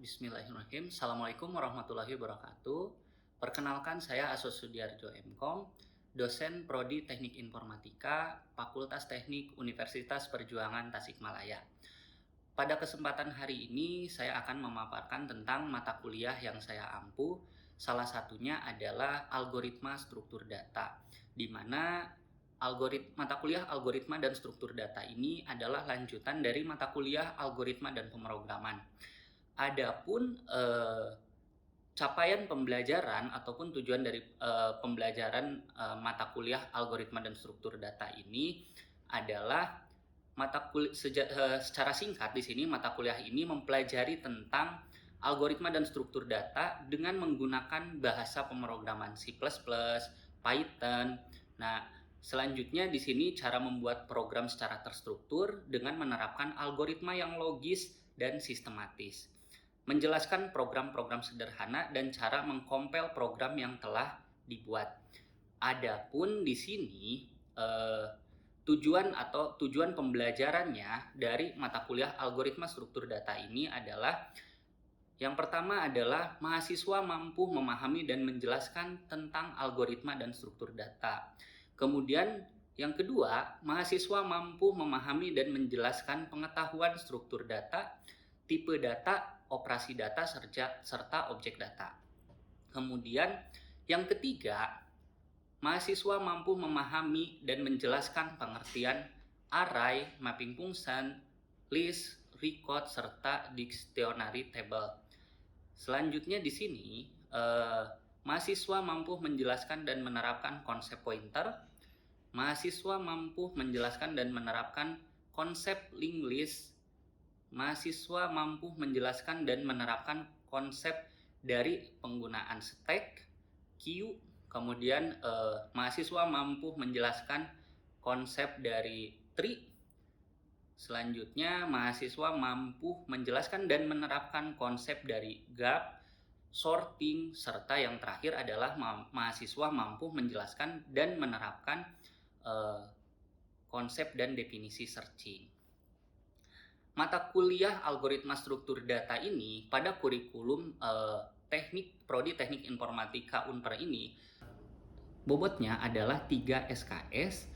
Bismillahirrahmanirrahim. Assalamualaikum warahmatullahi wabarakatuh. Perkenalkan, saya Asos Sudiarjo MKom, dosen Prodi Teknik Informatika, Fakultas Teknik Universitas Perjuangan Tasikmalaya. Pada kesempatan hari ini, saya akan memaparkan tentang mata kuliah yang saya ampu. Salah satunya adalah algoritma struktur data, di mana mata kuliah algoritma dan struktur data ini adalah lanjutan dari mata kuliah algoritma dan pemrograman. Adapun capaian pembelajaran ataupun tujuan dari pembelajaran mata kuliah algoritma dan struktur data ini adalah secara singkat di sini mata kuliah ini mempelajari tentang algoritma dan struktur data dengan menggunakan bahasa pemrograman C++, Python. Nah, selanjutnya di sini cara membuat program secara terstruktur dengan menerapkan algoritma yang logis dan sistematis. Menjelaskan program-program sederhana dan cara mengkompil program yang telah dibuat. Adapun di sini tujuan pembelajarannya dari mata kuliah algoritma struktur data ini adalah yang pertama adalah mahasiswa mampu memahami dan menjelaskan tentang algoritma dan struktur data. Kemudian yang kedua, mahasiswa mampu memahami dan menjelaskan pengetahuan struktur data, tipe data, operasi data, serta objek data. Kemudian yang ketiga, mahasiswa mampu memahami dan menjelaskan pengertian array, mapping function, list, record, serta dictionary table. Selanjutnya di sini, mahasiswa mampu menjelaskan dan menerapkan konsep pointer. Mahasiswa mampu menjelaskan dan menerapkan konsep linked list. Mahasiswa mampu menjelaskan dan menerapkan konsep dari penggunaan stack, queue. Kemudian mahasiswa mampu menjelaskan konsep dari tree. Selanjutnya mahasiswa mampu menjelaskan dan menerapkan konsep dari gap, sorting, serta yang terakhir adalah mahasiswa mampu menjelaskan dan menerapkan konsep dan definisi searching. Mata kuliah algoritma struktur data ini pada kurikulum Prodi Teknik Informatika Unpar ini bobotnya adalah 3 SKS.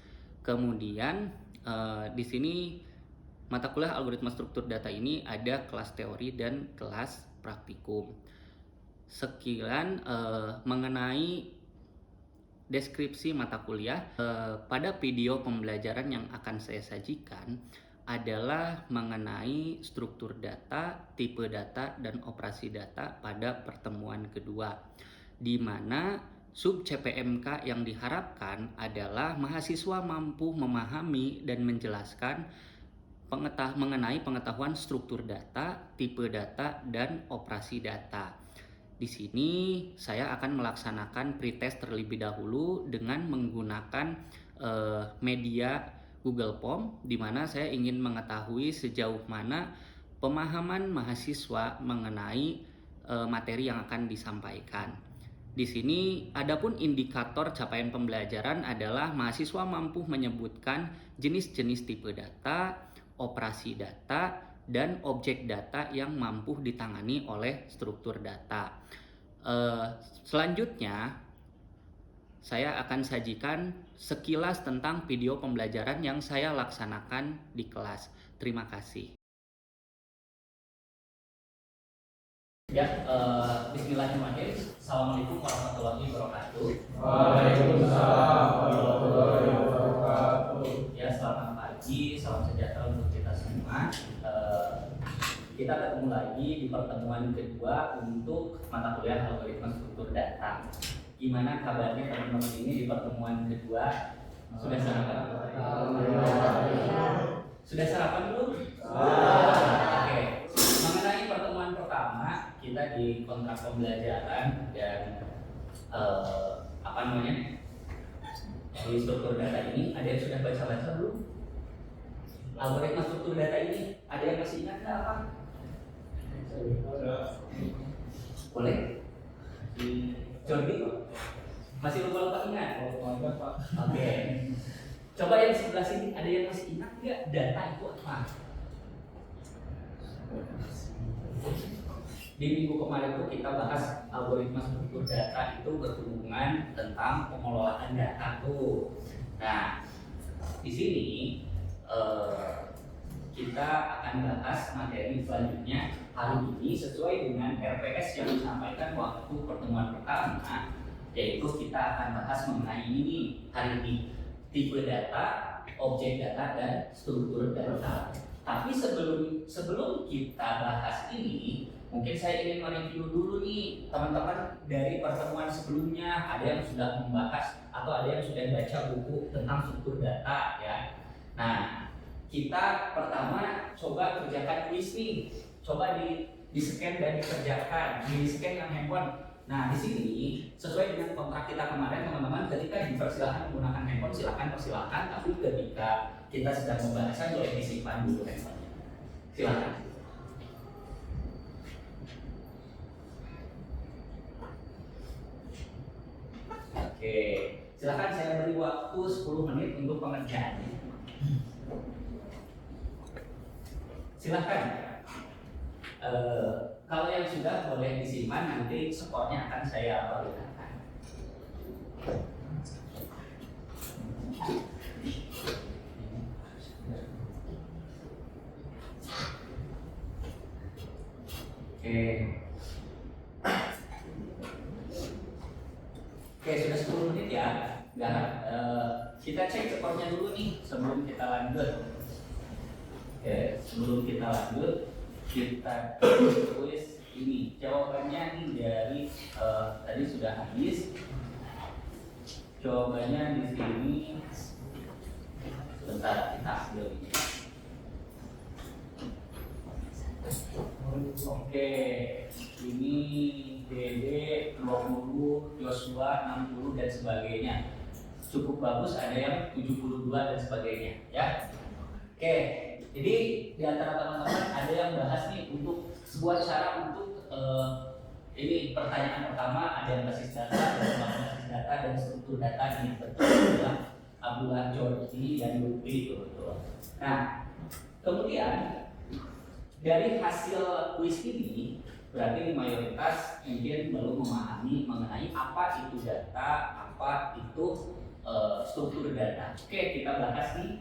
Kemudian di sini mata kuliah algoritma struktur data ini ada kelas teori dan kelas praktikum. Sekian mengenai deskripsi mata kuliah. Pada video pembelajaran yang akan saya sajikan adalah mengenai struktur data, tipe data, dan operasi data pada pertemuan kedua, di mana sub CPMK yang diharapkan adalah mahasiswa mampu memahami dan menjelaskan mengenai pengetahuan struktur data, tipe data, dan operasi data. Di sini saya akan melaksanakan pretest terlebih dahulu dengan menggunakan media Google Form, di mana saya ingin mengetahui sejauh mana pemahaman mahasiswa mengenai materi yang akan disampaikan. Di sini adapun indikator capaian pembelajaran adalah mahasiswa mampu menyebutkan jenis-jenis tipe data, operasi data, dan objek data yang mampu ditangani oleh struktur data. Selanjutnya saya akan sajikan sekilas tentang video pembelajaran yang saya laksanakan di kelas. Terima kasih. Ya, bismillahirrahmanirrahim. Assalamualaikum warahmatullahi wabarakatuh. Waalaikumsalam warahmatullahi wabarakatuh. Ya, selamat pagi, salam sejahtera untuk kita semua. Kita ketemu lagi di pertemuan kedua untuk mata kuliah algoritma struktur data. Gimana kabarnya teman-teman ini di pertemuan kedua? Sudah sarapan? Sudah sarapan belum? Oke. Mengenai pertemuan pertama, kita di kontrak pembelajaran dan di struktur data ini, ada yang sudah baca-baca belum? Algoritma struktur data ini, ada yang masih ingat nggak apa? Boleh? Jordi? Masih lupa-lupa ingat? Oke. Coba yang sebelah sini, ada yang masih ingat nggak data itu apa? Di minggu kemarin tuh kita bahas algoritma struktur data itu berhubungan tentang pengelolaan data tuh. Nah, di sini kita akan bahas materi selanjutnya hari ini sesuai dengan RPS yang disampaikan waktu pertemuan pertama, yaitu kita akan bahas mengenai ini hari ini, tipe data, objek data, dan struktur data. Tapi sebelum kita bahas ini, mungkin saya ingin mereview dulu nih teman-teman dari pertemuan sebelumnya. Ada yang sudah membahas atau ada yang sudah baca buku tentang struktur data ya. Nah, kita pertama coba kerjakan kuis nih. Coba di scan dan dikerjakan, di scan yang handphone. Nah, di sini sesuai dengan kontrak kita kemarin teman-teman, ketika dipersilakan menggunakan handphone silakan, tapi ketika kita sedang pembahasan boleh disimpan dulu handphonenya. Silakan. Oke, silakan saya beri waktu 10 menit untuk pengerjaannya. Silakan. Kalau yang sudah boleh disimpan, nanti skornya akan saya perlihatkan. Oke, sudah 10 menit ya. Kita cek skornya dulu nih sebelum kita lanjut. Oke, sebelum kita lanjut, kita tulis ini jawabannya nih dari tadi sudah habis. Jawabannya di sini. Sebentar kita ambil ini. Oke, ini DD 20, Joshua 60 dan sebagainya. Cukup bagus, ada yang 72 dan sebagainya ya. Oke, jadi di antara teman-teman ada yang bahas nih untuk sebuah cara untuk ini pertanyaan pertama, ada yang basis data, ada yang basis data dan struktur data ini betul adalah Abdullah Jordi dan Lutfi itu betul. Nah, kemudian dari hasil kuis ini berarti mayoritas mungkin belum memahami mengenai apa itu data, apa itu struktur data. Oke, kita bahas nih.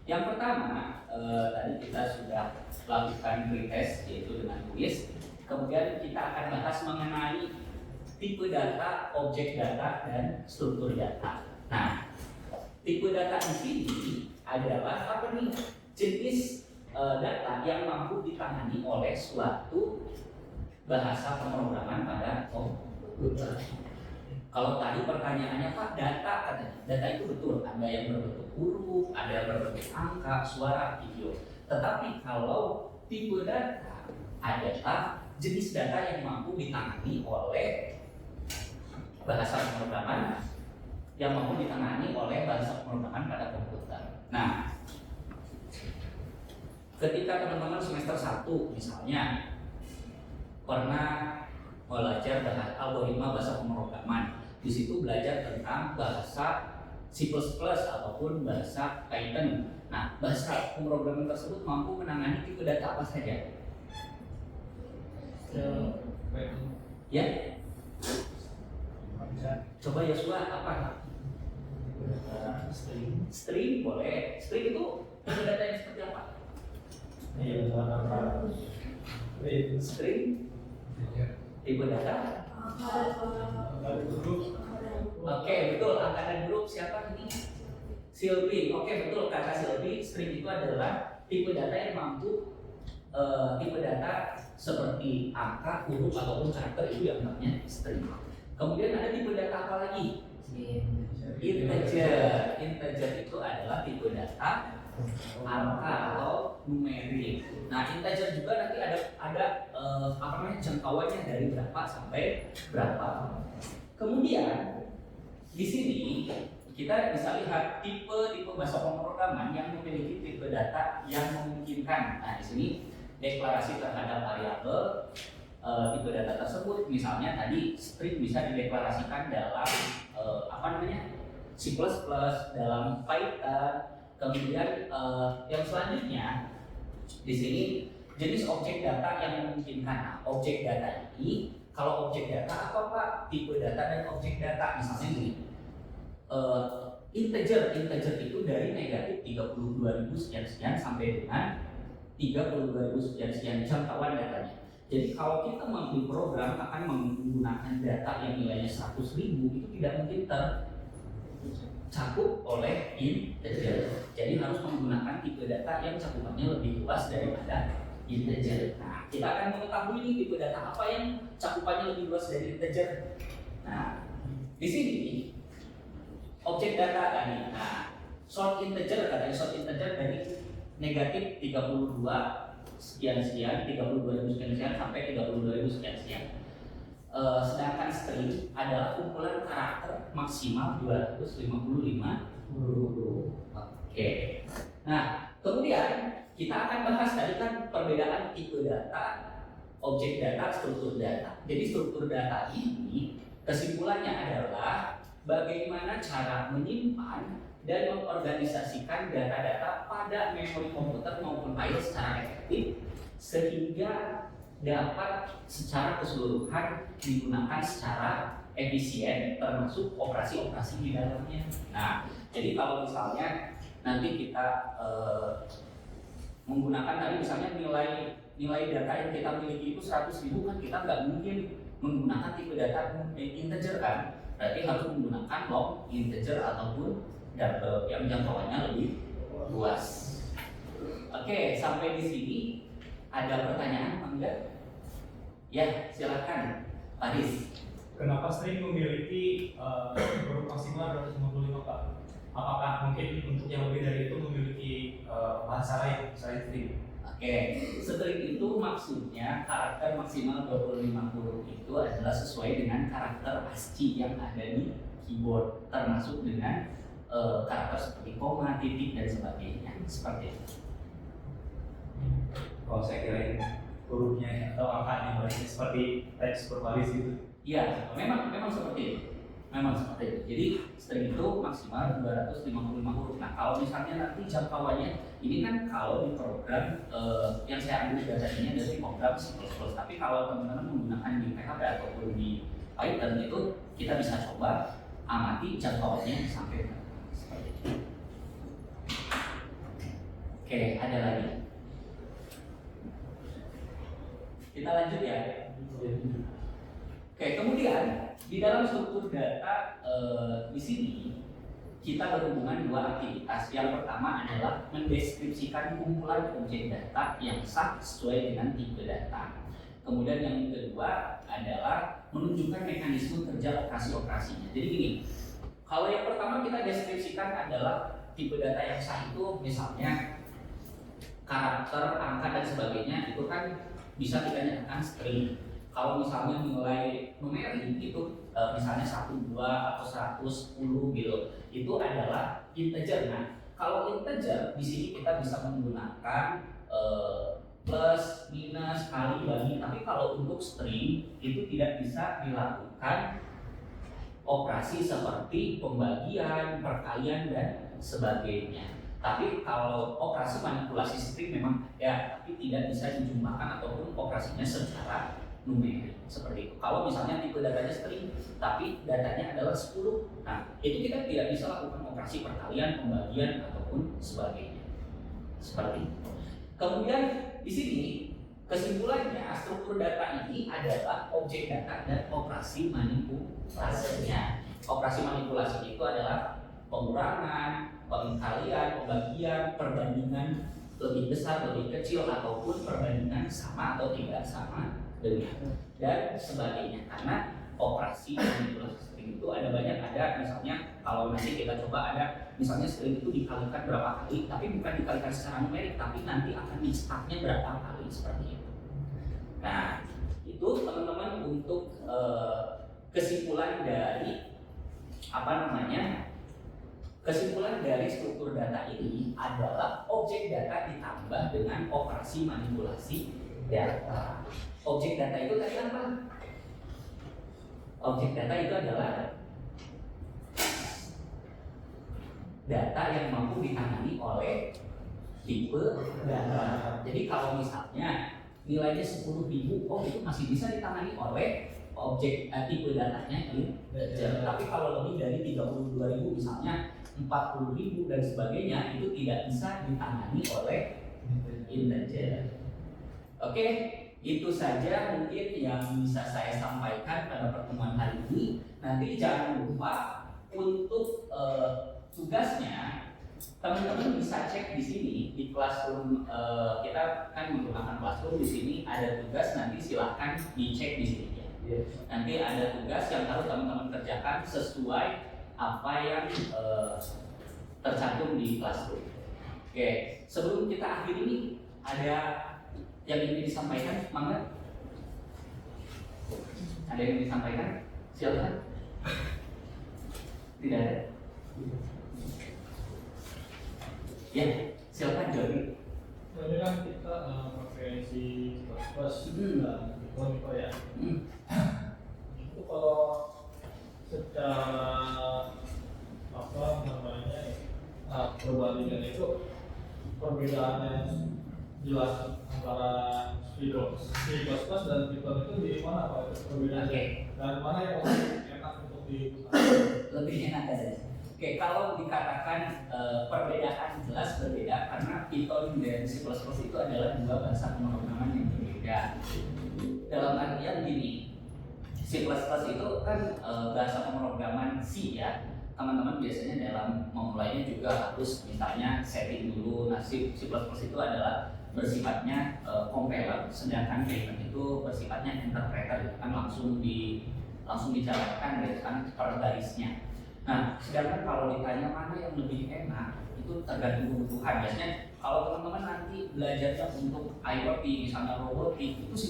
Yang pertama, tadi kita sudah lakukan pretest yaitu dengan kuis. Kemudian kita akan bahas mengenai tipe data, objek data, dan struktur data. Nah, tipe data di sini adalah apa nih? Jenis data yang mampu ditangani oleh suatu bahasa pemrograman pada komputer. Kalau tadi pertanyaannya Pak, data katanya, data itu betul, ada yang berbentuk huruf, ada yang berbentuk angka, suara, video. Tetapi kalau tipe data adalah jenis data yang mampu ditangani oleh bahasa pemrograman, yang mampu ditangani oleh bahasa pemrograman pada komputer. Nah, ketika teman-teman semester 1 misalnya pernah belajar algoritma bahasa pemrograman, di situ belajar tentang bahasa C++ ataupun bahasa Python. Nah, bahasa pemrograman tersebut mampu menangani tipe data apa saja? Ya? Coba Yosua apa? String boleh. String itu tipe data yang seperti apa? String tipe data. Oke, betul. Angka dan huruf siapa ini? Silvi. Oke, betul. Kata Silvi, string itu adalah tipe data yang mampu tipe data seperti angka, huruf ataupun karakter itu yang namanya string. Kemudian ada tipe data apa lagi? Integer. Integer itu adalah tipe data angka atau numerik. Nah, integer juga nanti ada apa namanya jangkauannya dari berapa sampai berapa. Kemudian di sini kita bisa lihat tipe bahasa pemrograman yang memiliki tipe data yang memungkinkan. Nah, di sini deklarasi terhadap variabel tipe data tersebut, misalnya tadi string bisa dideklarasikan dalam apa namanya C++, dalam Python. Kemudian yang selanjutnya di sini jenis objek data yang memungkinkan. Nah, objek data ini, kalau objek data apa Pak? Tipe data dan objek data. Misalnya gini, integer itu dari negatif 32.000 sekian-sekian sampai dengan 32.000 sekian-sekian jangkauan datanya. Jadi kalau kita membuat program akan menggunakan data yang nilainya 100.000, itu tidak mungkin tercakup oleh integer. Jadi harus menggunakan tipe data yang cakupannya lebih luas daripada integer. Nah, kita akan mengetahui nih tipe data apa yang cakupannya lebih luas dari integer. Nah, di sini objek data tadi. Nah, short integer katanya dari negatif 32 sekian-sekian, 32.000 sekian-sekian sampai 32.000 sekian-sekian. Sedangkan string adalah kumpulan karakter maksimal 255 huruf. Oke. Nah, kemudian kita akan bahas tadi kan perbedaan tipe data, objek data, struktur data. Jadi struktur data ini kesimpulannya adalah bagaimana cara menyimpan dan mengorganisasikan data-data pada memori komputer maupun file secara efektif sehingga dapat secara keseluruhan digunakan secara efisien termasuk operasi-operasi di dalamnya. Nah, jadi kalau misalnya nanti kita menggunakan tadi misalnya nilai data yang kita miliki itu 100.000 kan kita nggak mungkin menggunakan tipe data integer kan, berarti harus menggunakan long integer ataupun double yang jangkauannya lebih luas. Oke, sampai di sini ada pertanyaan enggak? Ya, silakan Faris. Kenapa string memiliki huruf maksimal 255 Pak? Apakah mungkin untuk yang lebih dari itu memiliki bahasa lain selain string? Oke, string itu maksudnya karakter maksimal 25 huruf itu adalah sesuai dengan karakter ASCII yang ada di keyboard, termasuk dengan karakter seperti koma, titik dan sebagainya, seperti itu. Kalau saya kirain hurufnya atau angkanya berarti seperti teks berbaris gitu. Iya, memang seperti itu. Memang seperti itu. Jadi string itu maksimal 255 huruf. Nah, kalau misalnya nanti jangkauannya, ini kan kalau di program yang saya ambil data ini dari program C++. Tapi kalau teman-teman menggunakan di PHP ataupun di Python itu kita bisa coba amati jangkauannya sampai seperti itu. Oke, ada lagi. Kita lanjut ya. Oke, kemudian di dalam struktur data di sini kita berhubungan dua aktivitas. Yang pertama adalah mendeskripsikan kumpulan objek data yang sah sesuai dengan tipe data. Kemudian yang kedua adalah menunjukkan mekanisme kerja operasi-operasinya. Jadi gini, kalau yang pertama kita deskripsikan adalah tipe data yang sah itu misalnya karakter, angka dan sebagainya itu kan bisa kita nyatakan string. Kalau misalnya nilai numerik itu misalnya 1, 2 atau 100, 10 gitu, itu adalah integer. Nah, kalau integer di sini kita bisa menggunakan plus, minus, kali, bagi. Tapi kalau untuk string itu tidak bisa dilakukan operasi seperti pembagian, perkalian dan sebagainya. Tapi kalau operasi manipulasi string memang ada, tapi tidak bisa dijumlahkan ataupun operasinya secara numerik seperti itu. Kalau misalnya tipe datanya string, tapi datanya adalah 10, nah itu kita tidak bisa lakukan operasi perkalian, pembagian ataupun sebagainya. Seperti itu. Kemudian di sini kesimpulannya struktur data ini adalah objek data dan operasi manipulasinya. Operasi manipulasi itu adalah pengurangan, pengkalian, pembagian, perbandingan lebih besar, lebih kecil ataupun perbandingan sama atau tidak sama dengan dan sebagainya. Karena operasi manipulasi string itu ada banyak, ada misalnya kalau nanti kita coba ada misalnya string itu dikalikan berapa kali, tapi bukan dikalikan secara numerik, tapi nanti akan dicetaknya berapa kali seperti itu. Nah, itu teman-teman untuk kesimpulan dari kesimpulan dari struktur data ini adalah objek data ditambah dengan operasi manipulasi data. Objek data itu tadi apa? Objek data itu adalah data yang mampu ditangani oleh tipe data. Jadi kalau misalnya nilainya 10.000, oh itu masih bisa ditangani oleh objek tipe datanya integer. Tapi kalau lebih dari 32.000 misalnya 40.000 dan sebagainya, itu tidak bisa ditangani oleh integer. Oke, itu saja mungkin yang bisa saya sampaikan pada pertemuan hari ini. Nanti jangan lupa untuk tugasnya, teman-teman bisa cek di sini di Classroom. Kita kan menggunakan Classroom, di sini ada tugas, nanti silahkan dicek di sini ya. Nanti ada tugas yang harus teman-teman kerjakan sesuai apa yang tercantum di Classroom. Oke, sebelum kita akhiri ini ada yang ingin disampaikan, Mangga? Ada yang ingin disampaikan? Silakan. Tidak ada. Ya, silakan Jody. Ini kan kita pakai si plus dan Bitcoin ya. Itu kalau secara apa namanya perbandingan itu perbedaannya jelas antara C++ dan Python itu di mana Pak perbedaannya? Dan mana yang lebih enak untuk digunakan? Lebih enak ada. Oke, kalau dikatakan perbedaan jelas berbeda karena Python dan C++ itu adalah dua bahasa pemrograman yang berbeda. Dalam artian begini, C++ itu kan bahasa pemrograman C ya. Teman-teman biasanya dalam memulainya juga harus misalnya setting dulu. Nah, C++ itu adalah bersifatnya compiler, sedangkan Python itu bersifatnya interpreter, itu kan langsung dijalankan gitu kan per barisnya. Nah, sedangkan kalau ditanya mana yang lebih enak, itu tergantung kebutuhan. Biasanya kalau teman-teman nanti belajarnya untuk IoT, misalnya robotik, itu C++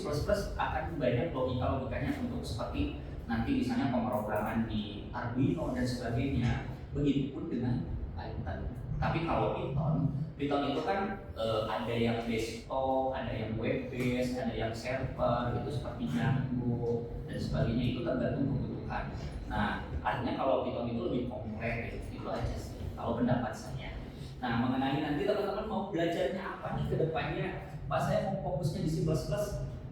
akan banyak logikanya untuk seperti nanti misalnya pemrograman di Arduino dan sebagainya. Begitupun dengan Python. Tapi kalau Python itu kan ada yang desktop, ada yang web based, ada yang server, itu seperti Django dan sebagainya, itu tergantung kebutuhan. Nah, artinya kalau Python itu lebih kompleks, itu aja sih kalau pendapat saya. Nah, mengenai nanti teman-teman mau belajarnya apa nih ke depannya? Pak, saya mau fokusnya di C++,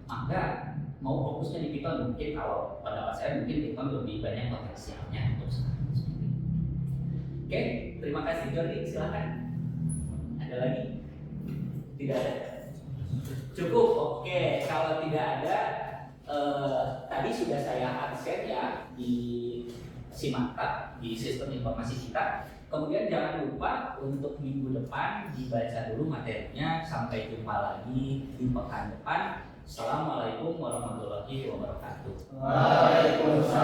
maka mau fokusnya di Python. Mungkin kalau pendapat saya mungkin Python lebih banyak potensialnya untuk sekarang. Oke, terima kasih Jordi, silakan. Ada lagi? Tidak ada? Cukup? Oke, kalau tidak ada, tadi sudah saya akses ya di Simakta, di sistem informasi kita. Kemudian jangan lupa untuk minggu depan dibaca dulu materinya. Sampai jumpa lagi di pekan depan. Assalamualaikum warahmatullahi wabarakatuh. Waalaikumsalam.